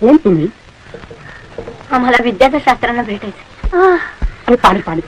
कोण तुम्ही? आम्हाला विद्याच्या शास्त्रांना भेटायचं. आणि पाणी पाणी.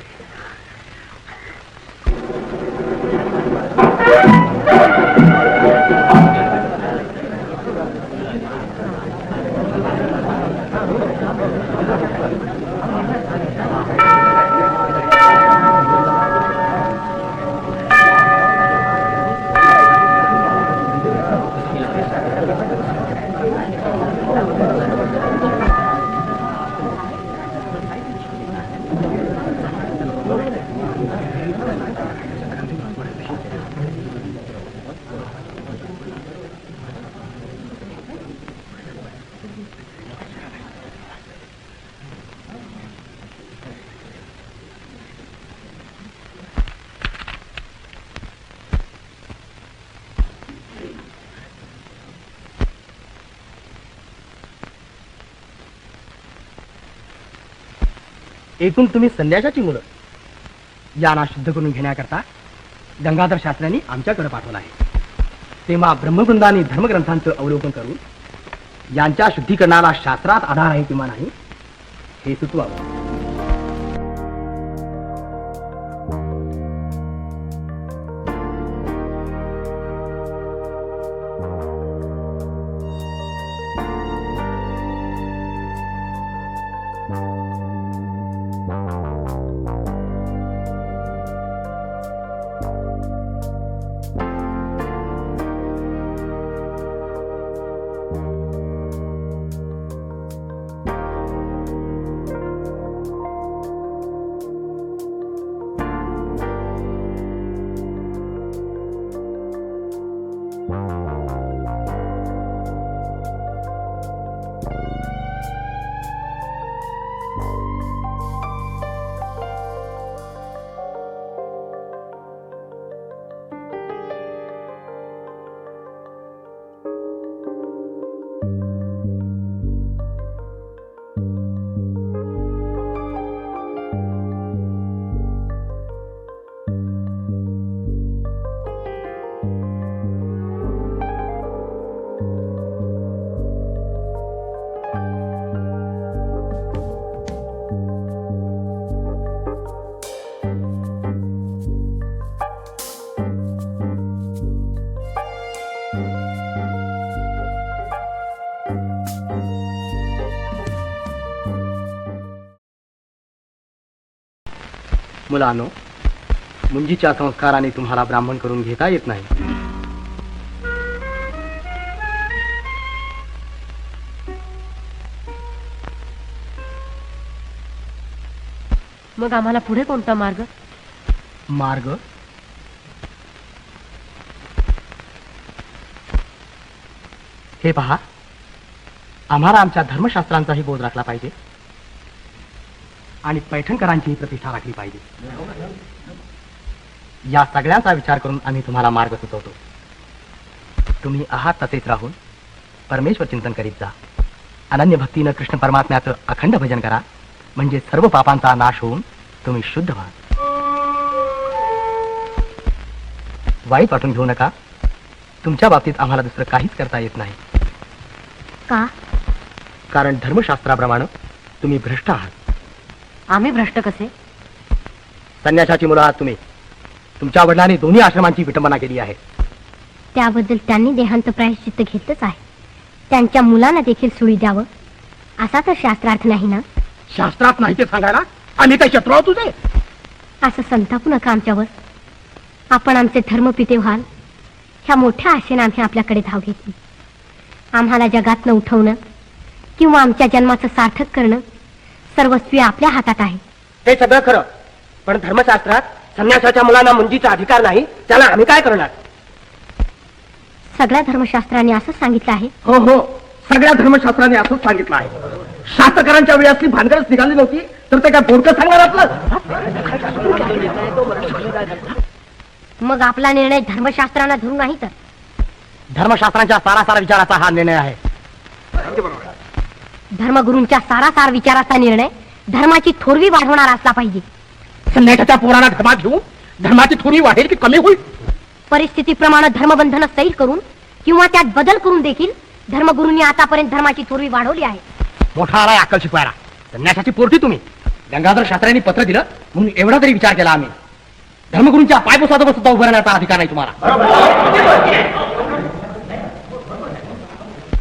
एकूण तुम्ही संन्यासाची मुलं. यांना शुद्ध करून घेण्याकरता गंगाधर शास्त्र्यांनी आमच्याकडे पाठवलं आहे. तेव्हा ब्रह्मवृंदानी धर्मग्रंथांचं अवलोकन करून यांच्या शुद्धीकरणाला शास्त्रात आधार आहे किंवा नाही हे सुचवावं. मुलांनो, मुंजीच्या संस्काराने तुम्हाला ब्राह्मण करून घेता येत नाही. मग आम्हाला पुढे कोणता मार्ग? मार्ग हे पहा, आम्हाला आमच्या धर्मशास्त्रांचाही बोध राखला पाहिजे आणि पैठणकरांचीही प्रतिष्ठा राखली पाहिजे. या सगळ्यांचा विचार करून आम्ही तुम्हाला मार्ग सुचवतो. तुम्ही आहात तसेच राहून परमेश्वर चिंतन करीत जा. अनन्य भक्तीनं कृष्ण परमात्म्याचं अखंड भजन करा, म्हणजे सर्व पापांचा नाश होऊन तुम्ही शुद्ध व्हा. वाईट वाटून घेऊ नका. तुमच्या बाबतीत आम्हाला दुसरं काहीच करता येत नाही. का? कारण धर्मशास्त्राप्रमाणे तुम्ही भ्रष्ट आहात. आम्ही भ्रष्ट कसे? संन्यासाची मुलं आहात तुम्ही. तुमच्या वडिलांनी दोन्ही आश्रमांची विटंबना केली आहे. त्याबद्दल त्यांनी देहांत प्रायश्चित्त घेतलंच आहे. त्यांच्या मुलांना देखील सुळी द्यावं असा तर शास्त्रार्थ नाही ना? शास्त्रात नाही ते सांगायला आम्ही काही शत्रू आहोत तुझे? असं संतापू नका आमच्यावर. आपण आमचे धर्मपिते व्हाल ह्या मोठ्या आशेने आम्ही आपल्याकडे धाव घेतली. आम्हाला जगातनं उठवणं किंवा आमच्या जन्माचं सार्थक करणं सर्वस्वी आपल्या हातात आहे. हे सगळं खरं, पण धर्मशास्त्रात संन्यासाच्या मुलांना मुंजीचा अधिकार नाही. त्याला आम्ही काय करणार? सगळ्या धर्मशास्त्रांनी असं सांगितलं आहे. हो हो, सगळ्या धर्मशास्त्राने असंच सांगितलं आहे. शास्त्रकारांच्या वेळी असली भानगडच निघाली नव्हती तर ते काय बोडकं सांगणार आपलं? मग आपला निर्णय धर्मशास्त्रांना धरून नाही तर? धर्मशास्त्रांच्या सारासार विचाराचा हा निर्णय आहे. धर्मगुरूंच्या सारासार विचाराचा निर्णय धर्माची थोरवी वाढवणारा असला पाहिजे. संन्यासाच्या पोरांना धर्मात घेऊन धर्माची थोडी वाढेल की कमी होईल? परिस्थितीप्रमाणे धर्मबंधन सैल करून किंवा त्यात बदल करून देखील धर्मगुरूंनी आतापर्यंत धर्माची थोरवी वाढवली आहे. मोठा आलाय अक्कल शिकवायला. संन्यासाची पोरटी तुम्ही. गंगाधर शास्त्र्यांनी पत्र दिलं म्हणून एवढा तरी विचार केला आम्ही. धर्मगुरूंच्या पायपोसाजवळ सुद्धा उभं राहण्याचा अधिकार नाही तुम्हाला.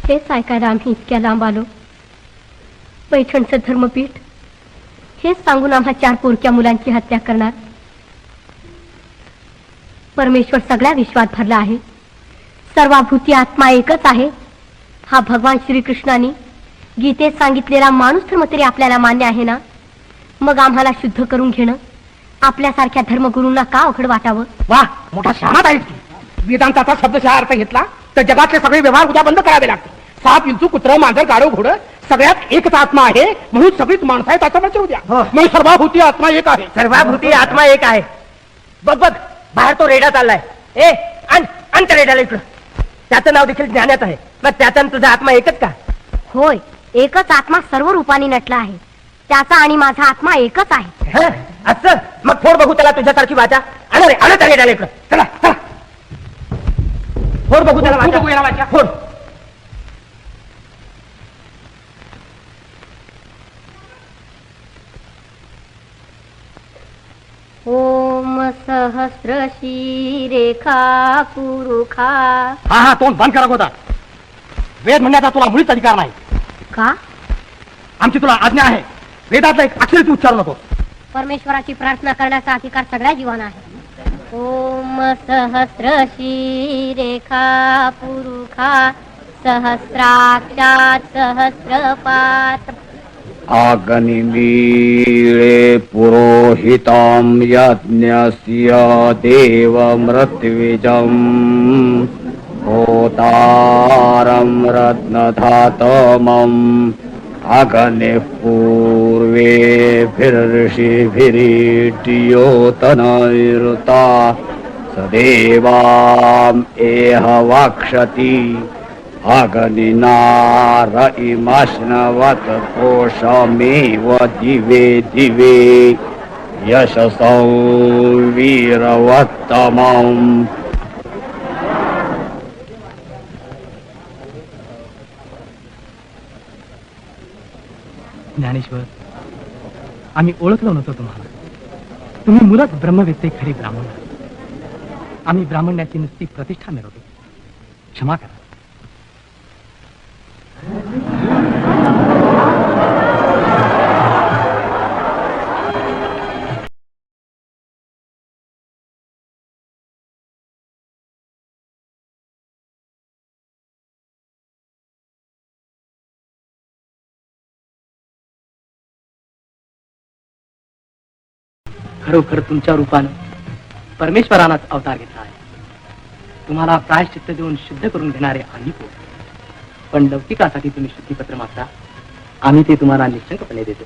हेच ऐकायला आम्ही इतक्या लांब आलो. पैठणचं धर्मपीठ हेच सांगून आम्हा 4 पोरक्या मुलांची हत्या करणार. परमेश्वर सगळ्या विश्वात भरला आहे. सर्वाभूती आत्मा एकच आहे. हा भगवान श्रीकृष्णाने गीतेत सांगितलेला माणूस धर्म तरी आपल्याला मान्य आहे ना. मग आम्हाला शुद्ध करून घेणं आपल्यासारख्या धर्मगुरूंना का अवघड वाटावं. वा, मोठा शहाणा आहेस की. वेदांताचा शब्दशः अर्थ घेतला तर जगातले सगळे व्यवहार उद्या बंद करावे लागतील. साप, विंचू, कुत्र, मांजर, गाढव, घोडं सगळ्यात एकच आत्मा आहे म्हणून सगळीच माणसं आहेत असं म्हणतो उद्या. मग सर्वाभूती आत्मा एक आहे. सर्वाभूती आत्मा एक आहे. बघ बघ, बाहेर तो रेडा चाललाय. ए, आण त्या रेड्याला इकडं. त्याचं नाव देखील ज्ञानात आहे. मग त्याचा आणि तुझा आत्मा एकच का? होय, एकच आत्मा सर्व रूपाने नटला आहे. त्याचा आणि माझा आत्मा एकच आहे. हं? असं मग फोड बघू त्याला तुझ्यासारखी वाचा. आण रे, आण त्या रेड्याला इकडं. चला चला, फोड बघू त्याला वाचा. फोड. ओम सहस्र शीरेखा पुरुखा. हा, तोंड बंद करा होता. वेद म्हणण्याचा तुला मुळीच अधिकार नाही. का? आमची तुला आज्ञा आहे. वेदातला एक अक्षर तू उच्चारू नको. परमेश्वराची प्रार्थना करण्याचा अधिकार सगळ्या जीवांना आहे. ओम सहस्र शीरेखा पुरुखा सहस्राक्षात सहस्रपात. अग्निमीळे पुरोहितं यज्ञस्य देवमृत्विजम् होतारं रत्नधातमम् अग्निः पूर्वेभिर्षिभिरीड्योतनैरुता सदेवाम् एह वक्षति अग्निनार इमश्नवत् कोशमेव दिवे दिवे यशसौ वीरवत्तमम्. ज्ञानेश्वर, आम्ही ओळखलो नव्हतो तुम्हाला. तुम्ही मुळात ब्रह्मवेत्ते खरे ब्राह्मण. आम्ही ब्राह्मण्याची नुसती प्रतिष्ठा मिळवतो. क्षमा करा. खरोखर तुमच्या रूपानं परमेश्वरानाच अवतार घेतला आहे. तुम्हाला प्रायश्चित्त देऊन शुद्ध करून घेणारे आम्ही कोण. पण लौकिकासाठी तुम्ही शुद्धीपत्र मागता. आम्ही ते तुम्हाला निश्चिंतपणे देतो.